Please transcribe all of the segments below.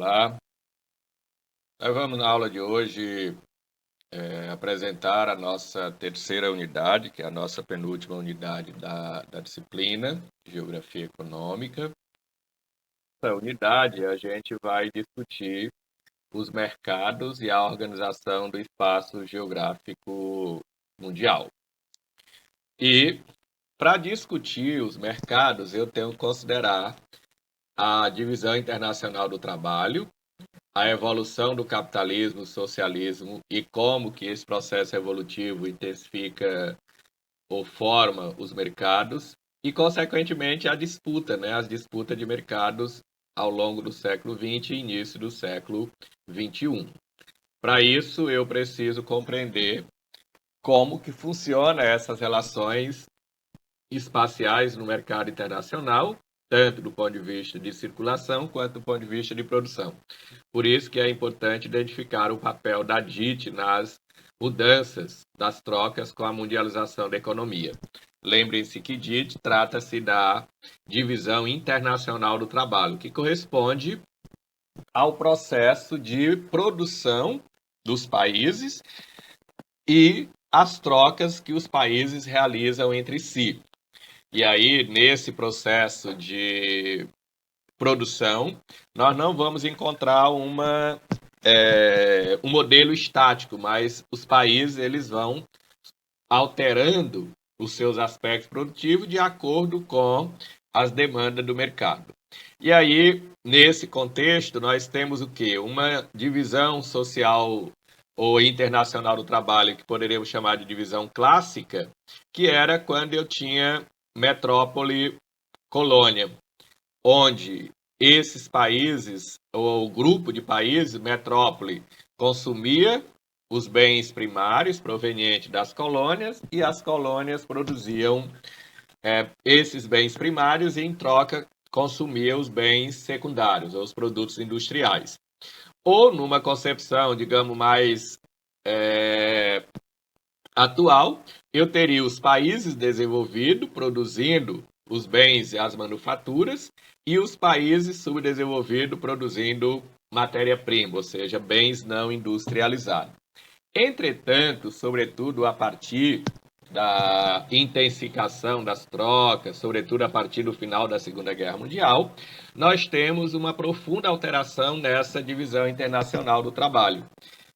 Olá, nós vamos na aula de hoje apresentar a nossa terceira unidade, que é a nossa penúltima unidade da disciplina Geografia Econômica. Nessa unidade a gente vai discutir os mercados e a organização do espaço geográfico mundial. E para discutir os mercados, eu tenho que considerar a divisão internacional do trabalho, a evolução do capitalismo, socialismo e como que esse processo evolutivo intensifica ou forma os mercados e, consequentemente, a disputa, as disputas de mercados ao longo do século XX e início do século XXI. Para isso, eu preciso compreender como que funcionam essas relações espaciais no mercado internacional, tanto do ponto de vista de circulação quanto do ponto de vista de produção. Por isso que é importante identificar o papel da DIT nas mudanças das trocas com a mundialização da economia. Lembrem-se que DIT trata-se da divisão internacional do trabalho, que corresponde ao processo de produção dos países e as trocas que os países realizam entre si. E aí, nesse processo de produção, nós não vamos encontrar um modelo estático, mas os países eles vão alterando os seus aspectos produtivos de acordo com as demandas do mercado. E aí, nesse contexto, nós temos o quê? Uma divisão social ou internacional do trabalho, que poderíamos chamar de divisão clássica, que era quando eu tinha metrópole, colônia, onde esses países, ou o grupo de países, metrópole, consumia os bens primários provenientes das colônias e as colônias produziam esses bens primários e, em troca, consumiam os bens secundários, ou os produtos industriais. Ou, numa concepção, digamos, mais atual, eu teria os países desenvolvidos produzindo os bens e as manufaturas e os países subdesenvolvidos produzindo matéria-prima, ou seja, bens não industrializados. Entretanto, sobretudo a partir da intensificação das trocas, sobretudo a partir do final da Segunda Guerra Mundial, nós temos uma profunda alteração nessa divisão internacional do trabalho,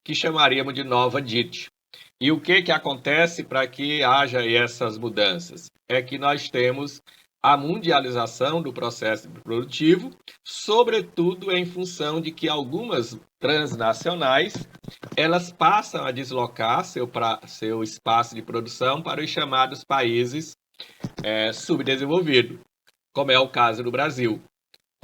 que chamaríamos de nova DIT. E o que acontece para que haja essas mudanças? É que nós temos a mundialização do processo produtivo, sobretudo em função de que algumas transnacionais elas passam a deslocar seu espaço de produção para os chamados países subdesenvolvidos, como é o caso do Brasil,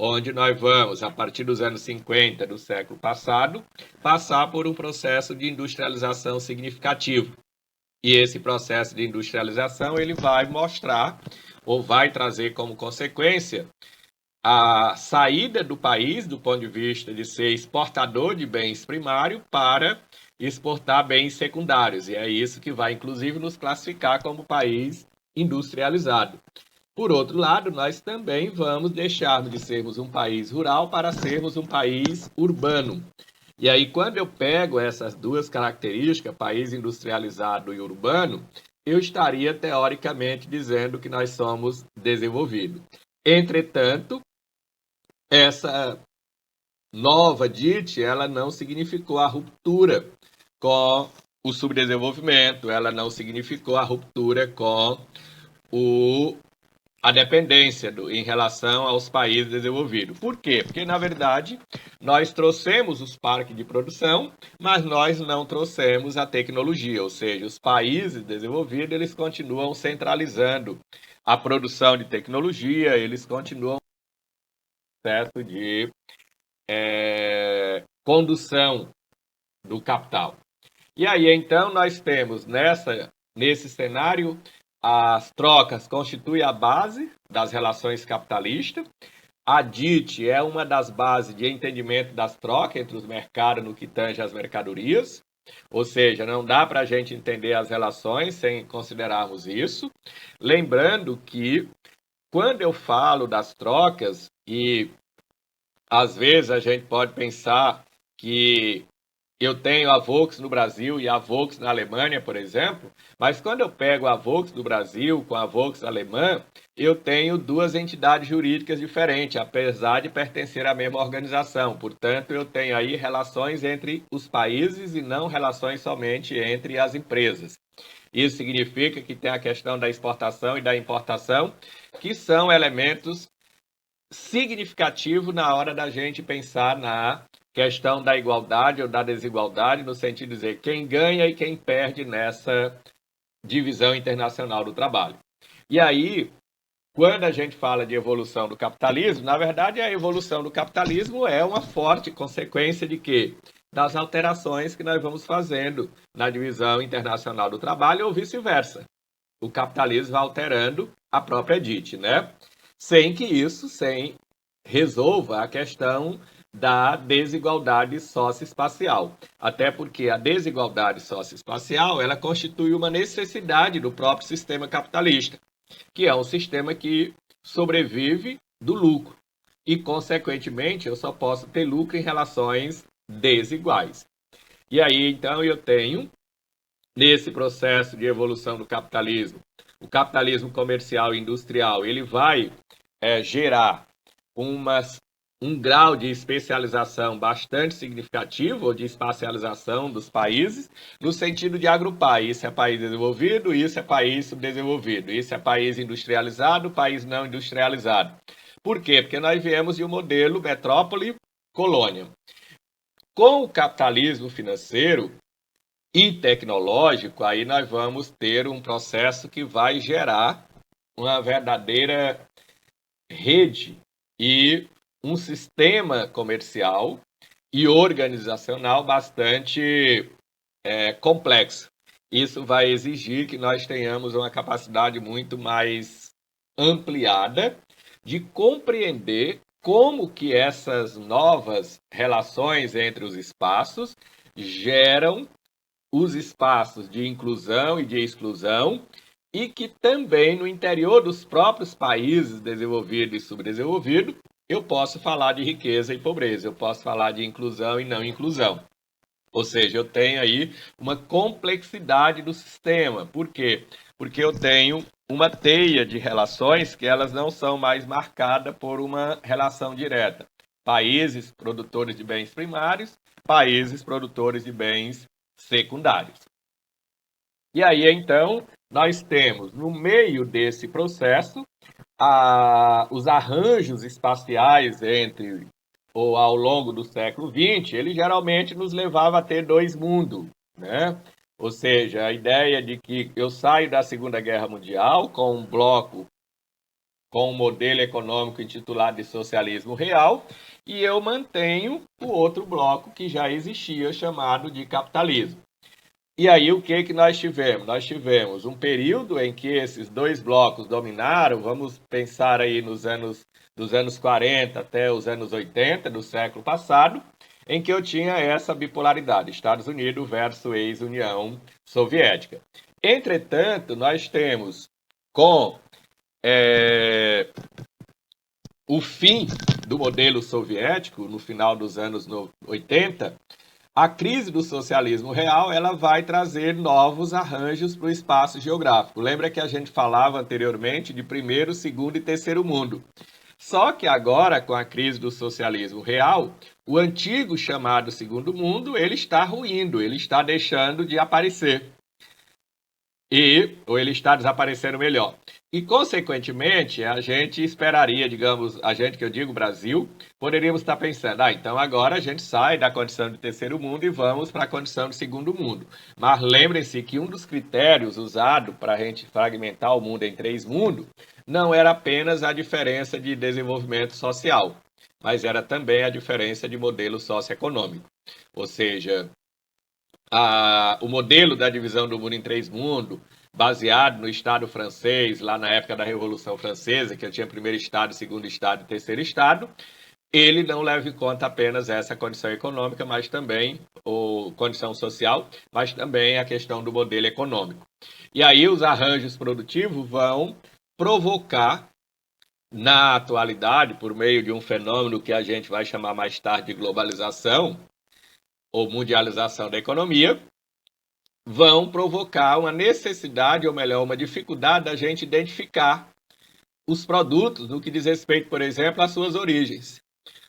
onde nós vamos, a partir dos anos 50 do século passado, passar por um processo de industrialização significativo. E esse processo de industrialização ele vai mostrar, ou vai trazer como consequência, a saída do país, do ponto de vista de ser exportador de bens primários, para exportar bens secundários. E é isso que vai, inclusive, nos classificar como país industrializado. Por outro lado, nós também vamos deixar de sermos um país rural para sermos um país urbano. E aí, quando eu pego essas duas características, país industrializado e urbano, eu estaria, teoricamente, dizendo que nós somos desenvolvidos. Entretanto, essa nova DIT, ela não significou a ruptura com o subdesenvolvimento, ela não significou a ruptura com a dependência em relação aos países desenvolvidos. Por quê? Porque, na verdade, nós trouxemos os parques de produção, mas nós não trouxemos a tecnologia, ou seja, os países desenvolvidos, eles continuam centralizando a produção de tecnologia, eles continuam no processo de condução do capital. E aí, então, nós temos nesse cenário, as trocas constituem a base das relações capitalistas. A DIT é uma das bases de entendimento das trocas entre os mercados no que tange às mercadorias. Ou seja, não dá para a gente entender as relações sem considerarmos isso. Lembrando que, quando eu falo das trocas, e Às vezes a gente pode pensar que eu tenho a Volks no Brasil e a Volks na Alemanha, por exemplo, mas quando eu pego a Volks do Brasil com a Volks alemã, eu tenho duas entidades jurídicas diferentes, apesar de pertencer à mesma organização. Portanto, eu tenho aí relações entre os países e não relações somente entre as empresas. Isso significa que tem a questão da exportação e da importação, que são elementos significativos na hora da gente pensar na questão da igualdade ou da desigualdade, no sentido de dizer quem ganha e quem perde nessa divisão internacional do trabalho. E aí, quando a gente fala de evolução do capitalismo, na verdade a evolução do capitalismo é uma forte consequência de quê? Das alterações que nós vamos fazendo na divisão internacional do trabalho ou vice-versa. O capitalismo vai alterando a própria DIT, né? Sem que isso resolva a questão da desigualdade socioespacial. Até porque a desigualdade socioespacial, ela constitui uma necessidade do próprio sistema capitalista, que é um sistema que sobrevive do lucro. E, consequentemente, eu só posso ter lucro em relações desiguais. E aí, então, eu tenho, nesse processo de evolução do capitalismo, o capitalismo comercial e industrial, ele vai gerar um grau de especialização bastante significativo, ou de espacialização dos países, no sentido de agrupar, isso é país desenvolvido, isso é país subdesenvolvido, isso é país industrializado, país não industrializado. Por quê? Porque nós viemos de um modelo metrópole-colônia. Com o capitalismo financeiro e tecnológico, aí nós vamos ter um processo que vai gerar uma verdadeira rede e um sistema comercial e organizacional bastante complexo. Isso vai exigir que nós tenhamos uma capacidade muito mais ampliada de compreender como que essas novas relações entre os espaços geram os espaços de inclusão e de exclusão, e que também no interior dos próprios países desenvolvidos e subdesenvolvidos, eu posso falar de riqueza e pobreza, eu posso falar de inclusão e não inclusão. Ou seja, eu tenho aí uma complexidade do sistema. Por quê? Porque eu tenho uma teia de relações que elas não são mais marcadas por uma relação direta. Países produtores de bens primários, países produtores de bens secundários. E aí, então, nós temos, no meio desse processo, os arranjos espaciais entre ou ao longo do século XX, ele geralmente nos levava a ter dois mundos, né? Ou seja, a ideia de que eu saio da Segunda Guerra Mundial com um bloco, com um modelo econômico intitulado de socialismo real, e eu mantenho o outro bloco que já existia, chamado de capitalismo. E aí o que nós tivemos? Nós tivemos um período em que esses dois blocos dominaram, vamos pensar aí dos anos 40 até os anos 80 do século passado, em que eu tinha essa bipolaridade, Estados Unidos versus ex-União Soviética. Entretanto, nós temos com o fim do modelo soviético, no final dos anos 80, a crise do socialismo real, ela vai trazer novos arranjos para o espaço geográfico. Lembra que a gente falava anteriormente de primeiro, segundo e terceiro mundo. Só que agora, com a crise do socialismo real, o antigo chamado segundo mundo, ele está ruindo, ele está deixando de aparecer. Ou ele está desaparecendo melhor. E, consequentemente, a gente esperaria, digamos, a gente que eu digo Brasil, poderíamos estar pensando, então agora a gente sai da condição de terceiro mundo e vamos para a condição de segundo mundo. Mas lembrem-se que um dos critérios usado para a gente fragmentar o mundo em três mundos não era apenas a diferença de desenvolvimento social, mas era também a diferença de modelo socioeconômico. Ou seja, o modelo da divisão do mundo em três mundos, baseado no Estado francês, lá na época da Revolução Francesa, que tinha primeiro Estado, segundo Estado e terceiro Estado, ele não leva em conta apenas essa condição econômica, mas também, ou condição social, mas também a questão do modelo econômico. E aí os arranjos produtivos vão provocar na atualidade, por meio de um fenômeno que a gente vai chamar mais tarde de globalização ou mundialização da economia, vão provocar uma necessidade, ou melhor, uma dificuldade da gente identificar os produtos no que diz respeito, por exemplo, às suas origens.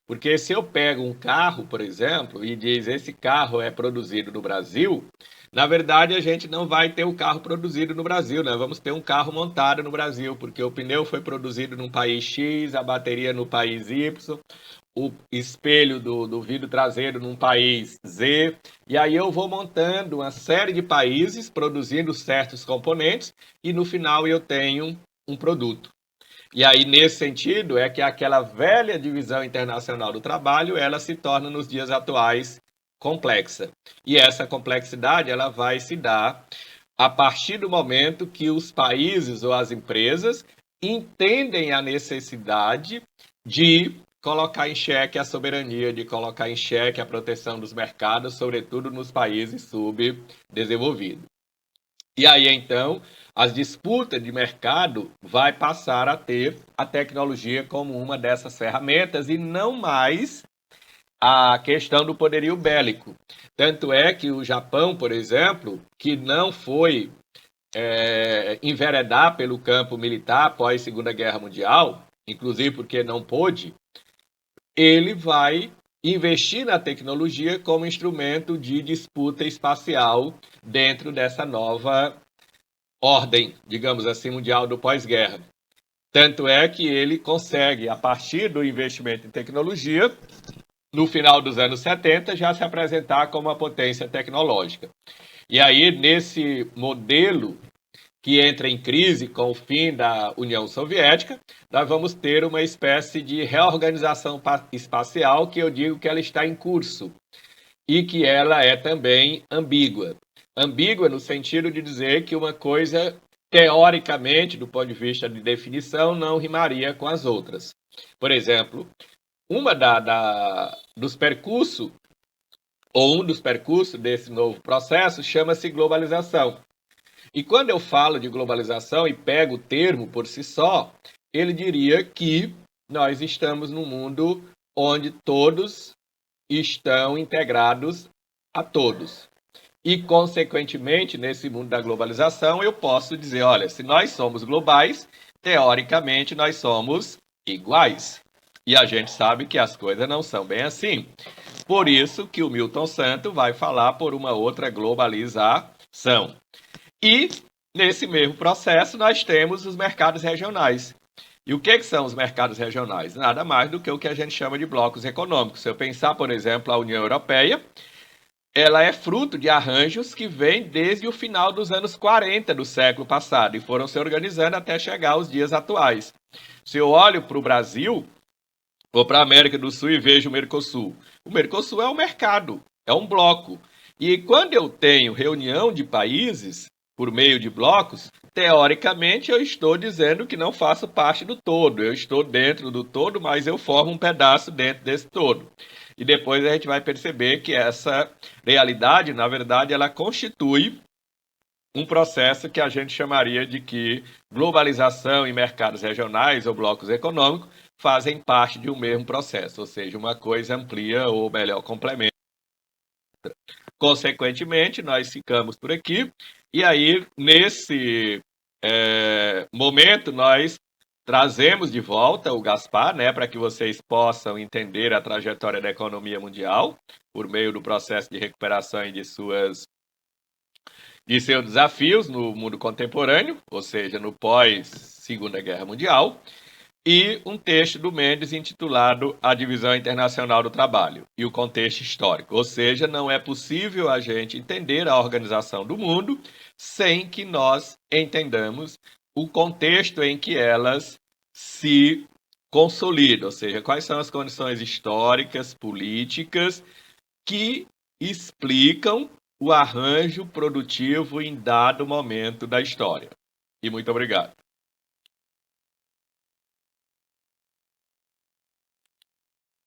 Porque se eu pego um carro, por exemplo, e diz esse carro é produzido no Brasil, na verdade a gente não vai ter o carro produzido no Brasil, né? Vamos ter um carro montado no Brasil, porque o pneu foi produzido num país X, a bateria no país Y, o espelho do vidro traseiro num país Z, e aí eu vou montando uma série de países produzindo certos componentes e no final eu tenho um produto. E aí, nesse sentido, é que aquela velha divisão internacional do trabalho, ela se torna, nos dias atuais, complexa. E essa complexidade, ela vai se dar a partir do momento que os países ou as empresas entendem a necessidade de colocar em xeque a soberania, de colocar em xeque a proteção dos mercados, sobretudo nos países subdesenvolvidos. E aí, então, as disputas de mercado vai passar a ter a tecnologia como uma dessas ferramentas e não mais a questão do poderio bélico. Tanto é que o Japão, por exemplo, que não foi enveredar pelo campo militar após a Segunda Guerra Mundial, inclusive porque não pôde, ele vai investir na tecnologia como instrumento de disputa espacial dentro dessa nova ordem, digamos assim, mundial do pós-guerra. Tanto é que ele consegue, a partir do investimento em tecnologia, no final dos anos 70, já se apresentar como uma potência tecnológica. E aí, nesse modelo que entra em crise com o fim da União Soviética, nós vamos ter uma espécie de reorganização espacial que eu digo que ela está em curso e que ela é também ambígua. Ambígua no sentido de dizer que uma coisa, teoricamente, do ponto de vista de definição, não rimaria com as outras. Por exemplo, uma dos percursos, ou um dos percursos desse novo processo, chama-se globalização. E quando eu falo de globalização e pego o termo por si só, ele diria que nós estamos num mundo onde todos estão integrados a todos. E, consequentemente, nesse mundo da globalização, eu posso dizer, olha, se nós somos globais, teoricamente nós somos iguais. E a gente sabe que as coisas não são bem assim. Por isso que o Milton Santos vai falar por uma outra globalização. E, nesse mesmo processo, nós temos os mercados regionais. E o que são os mercados regionais? Nada mais do que o que a gente chama de blocos econômicos. Se eu pensar, por exemplo, a União Europeia, ela é fruto de arranjos que vêm desde o final dos anos 40 do século passado e foram se organizando até chegar aos dias atuais. Se eu olho para o Brasil, ou para a América do Sul e vejo o Mercosul é um mercado, é um bloco. E quando eu tenho reunião de países por meio de blocos, teoricamente eu estou dizendo que não faço parte do todo. Eu estou dentro do todo, mas eu formo um pedaço dentro desse todo. E depois a gente vai perceber que essa realidade, na verdade, ela constitui um processo que a gente chamaria de que globalização e mercados regionais ou blocos econômicos fazem parte de um mesmo processo, ou seja, uma coisa amplia ou melhor, complementa. Consequentemente, nós ficamos por aqui e aí, nesse momento, nós trazemos de volta o Gaspar, né, para que vocês possam entender a trajetória da economia mundial por meio do processo de recuperação e de seus desafios no mundo contemporâneo, ou seja, no pós-Segunda Guerra Mundial, e um texto do Mendes intitulado A Divisão Internacional do Trabalho e o Contexto Histórico. Ou seja, não é possível a gente entender a organização do mundo sem que nós entendamos o contexto em que elas se consolidam, ou seja, quais são as condições históricas, políticas que explicam o arranjo produtivo em dado momento da história. E muito obrigado.